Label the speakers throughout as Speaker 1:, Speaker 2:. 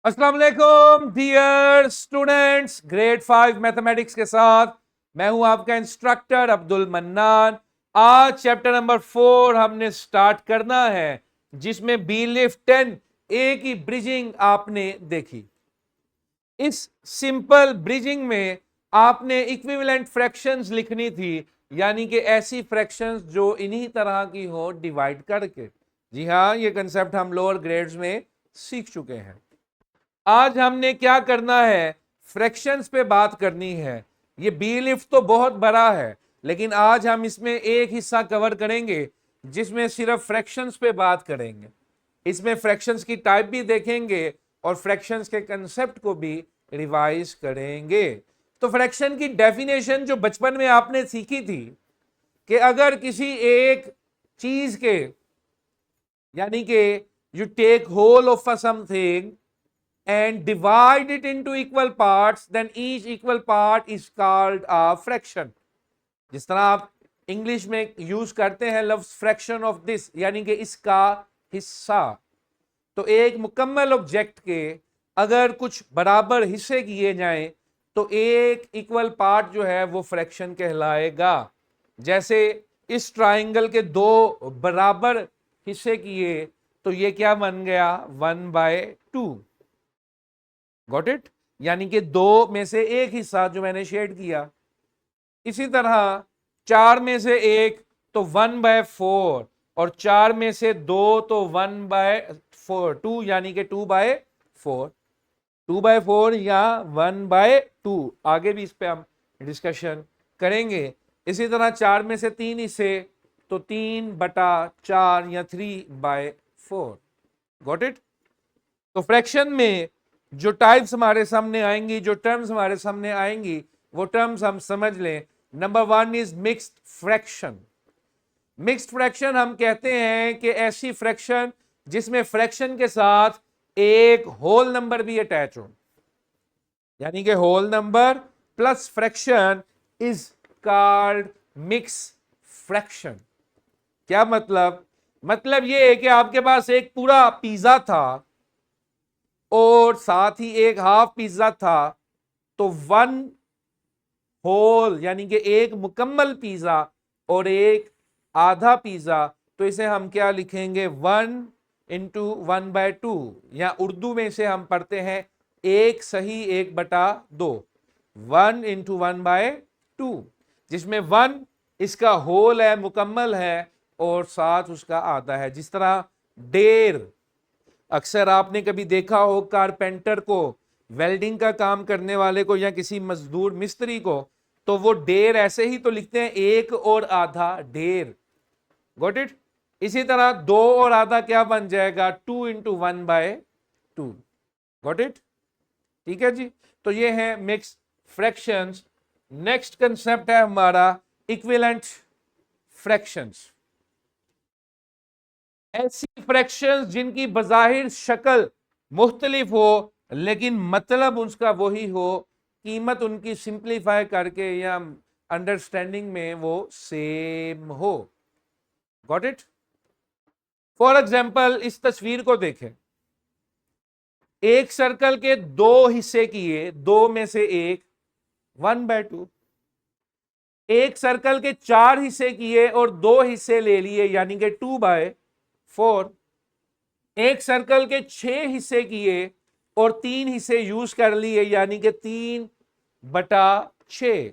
Speaker 1: अस्सलाम वालेकुम dear students, grade 5 mathematics के साथ मैं हूं आपका इंस्ट्रक्टर अब्दुल मन्नान। आज चैप्टर नंबर 4 हमने स्टार्ट करना है, जिसमें बी लिफ्ट 10 ए की ब्रिजिंग आपने देखी। इस सिंपल ब्रिजिंग में आपने इक्विवेलेंट फ्रैक्शंस लिखनी थी, यानी कि ऐसी फ्रैक्शंस जो इन्हीं तरह की हो डिवाइड करके। जी हाँ, ये कंसेप्ट हम लोअर ग्रेड्स में सीख चुके हैं। आज हमने क्या करना है, फ्रैक्शंस पे बात करनी है। ये बी लिफ्ट तो बहुत बड़ा है, लेकिन आज हम इसमें एक हिस्सा कवर करेंगे जिसमें सिर्फ फ्रैक्शंस पे बात करेंगे। इसमें फ्रैक्शंस की टाइप भी देखेंगे और फ्रैक्शंस के कंसेप्ट को भी रिवाइज करेंगे। तो फ्रैक्शन की डेफिनेशन जो बचपन में आपने सीखी थी कि अगर किसी एक चीज के, यानी कि you take whole of a something and divide it into equal parts, then each equal part is called a fraction. जिस तरह आप इंग्लिश में यूज करते हैं लफ्ज फ्रैक्शन ऑफ दिस, यानी कि इसका हिस्सा। तो एक मुकम्मल ऑब्जेक्ट के अगर कुछ बराबर हिस्से किए जाएं तो एक इक्वल पार्ट जो है वो फ्रैक्शन कहलाएगा। जैसे इस ट्राइंगल के दो बराबर हिस्से किए तो ये क्या बन गया, 1/2। Got it? यानी कि दो में से एक हिस्सा जो मैंने शेड किया। इसी तरह 4 में से एक तो 1/4 और 4 में से दो तो 1/4, 2 यानी कि 2/4, 2/4 या 1/2। आगे भी इस पे हम डिस्कशन करेंगे। इसी तरह 4 में से 3 हिस्से तो 3/4 या 3/4। Got it? तो फ्रैक्शन में जो टाइप्स हमारे सामने आएंगी, जो टर्म्स हमारे सामने आएंगी, वो टर्म्स हम समझ लें। Number 1 is mixed fraction. Mixed fraction हम कहते हैं कि ऐसी फ्रैक्शन जिसमें फ्रैक्शन के साथ एक होल नंबर भी अटैच हो, यानी कि whole number plus fraction is called mix fraction. क्या मतलब? मतलब ये है कि आपके पास एक पूरा पिज्जा था और साथ ही एक हाफ पिज्जा था, तो 1 होल यानी कि एक मुकम्मल पिज्जा और एक आधा पिज्जा, तो इसे हम क्या लिखेंगे, 1 इंटू 1/2, या उर्दू में इसे हम पढ़ते हैं 1 सही 1/2, 1 इंटू 1/2, जिसमें 1 इसका होल है, मुकम्मल है, और साथ उसका आधा है। जिस तरह डेढ़, अक्सर आपने कभी देखा हो कारपेंटर को, वेल्डिंग का काम करने वाले को, या किसी मजदूर मिस्त्री को, तो वो डेढ़ ऐसे ही तो लिखते हैं, एक और आधा डेढ़। Got it? इसी तरह दो और आधा क्या बन जाएगा, 2 इंटू 1/2। Got it? ठीक है जी। तो ये है मिक्स फ्रैक्शंस। नेक्स्ट कंसेप्ट है हमारा इक्विवेलेंट फ्रैक्शंस। ऐसी फ्रैक्शंस जिनकी बज़ाहिर शक्ल मुख्तलिफ हो लेकिन मतलब उसका वही हो, कीमत उनकी सिंप्लीफाई करके या अंडरस्टैंडिंग में वो सेम हो। Got it? फॉर एग्जाम्पल इस तस्वीर को देखें। एक सर्कल के दो हिस्से किए, दो में से एक 1/2। एक सर्कल के 4 हिस्से किए और दो हिस्से ले लिए, यानी कि 2/4। एक सर्कल के 6 हिस्से किए और 3 हिस्से यूज कर लिए, यानी कि 3/6।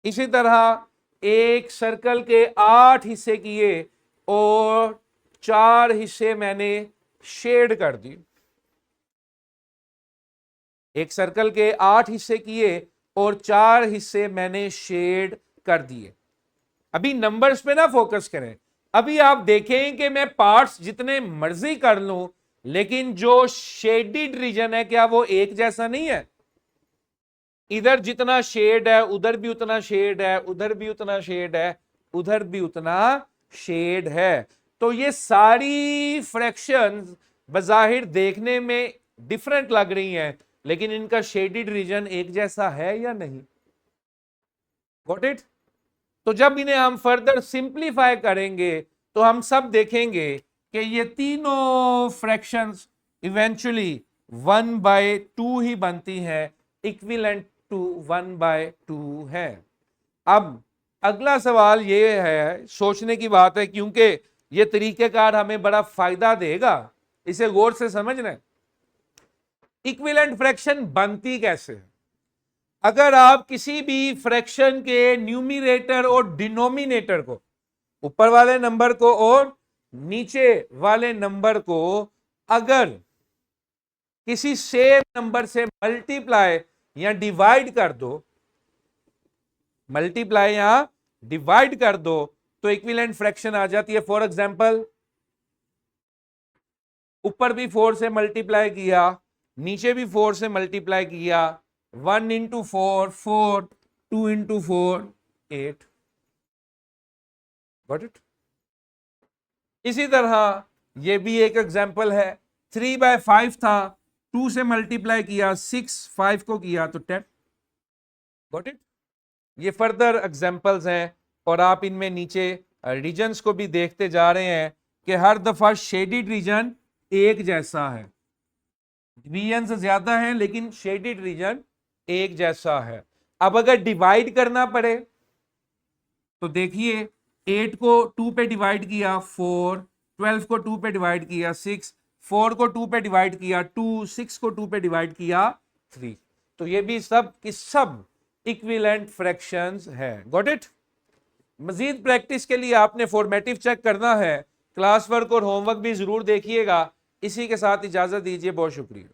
Speaker 1: इसी तरह एक सर्कल के 8 हिस्से किए और 4 हिस्से मैंने शेड कर दी। एक सर्कल के 8 हिस्से किए और 4 हिस्से मैंने शेड कर दिए। अभी नंबर्स पे ना फोकस करें। अभी आप देखें कि मैं पार्ट्स जितने मर्जी कर लूं, लेकिन जो शेडिड रीजन है क्या वो एक जैसा नहीं है? इधर जितना शेड है उधर भी उतना शेड है, उधर भी उतना शेड है, उधर भी उतना शेड है। तो ये सारी फ्रैक्शंस बजाहिर देखने में डिफरेंट लग रही हैं, लेकिन इनका शेडिड रीजन एक जैसा है या नहीं? Got it? तो जब इन्हें हम फर्दर सिंप्लीफाई करेंगे तो हम सब देखेंगे कि ये तीनों फ्रैक्शंस इवेंचुअली 1/2 ही बनती है, इक्विवेलेंट टू 1/2 है। अब अगला सवाल ये है, सोचने की बात है, क्योंकि ये तरीकेकार हमें बड़ा फायदा देगा, इसे गौर से समझना है। इक्विवेलेंट फ्रैक्शन बनती कैसे है? अगर आप किसी भी फ्रैक्शन के न्यूमरेटर और डिनोमिनेटर को, ऊपर वाले नंबर को और नीचे वाले नंबर को, अगर किसी सेम नंबर से मल्टीप्लाई या डिवाइड कर दो, मल्टीप्लाई या डिवाइड कर दो, तो इक्विवेलेंट फ्रैक्शन आ जाती है। फॉर एग्जांपल, ऊपर भी 4 से मल्टीप्लाई किया, नीचे भी 4 से मल्टीप्लाई किया, 1 इंटू 4 4, 2 इंटू 4 8। Got it? इसी तरह ये भी एक एग्जांपल है, 3/5 था, 2 से मल्टीप्लाई किया, 6 5 को किया तो 10। Got it? ये फर्दर एग्जांपल्स हैं, और आप इनमें नीचे रीजन्स को भी देखते जा रहे हैं कि हर दफा शेडिड रीजन एक जैसा है, डिवीजन ज्यादा है लेकिन शेडिड रीजन एक जैसा है। अब अगर डिवाइड करना पड़े तो देखिए, 8 को 2 पे डिवाइड किया 4, 12 को 2 पे डिवाइड किया 6, 4 को 2 पे डिवाइड किया 2, 6 को 2 पे डिवाइड किया 3। तो ये भी सब की सब इक्विवेलेंट फ्रैक्शंस है। Got it? मजीद प्रैक्टिस के लिए आपने फॉर्मेटिव चेक करना है, क्लास वर्क और होमवर्क भी जरूर देखिएगा। इसी के साथ इजाजत दीजिए, बहुत शुक्रिया।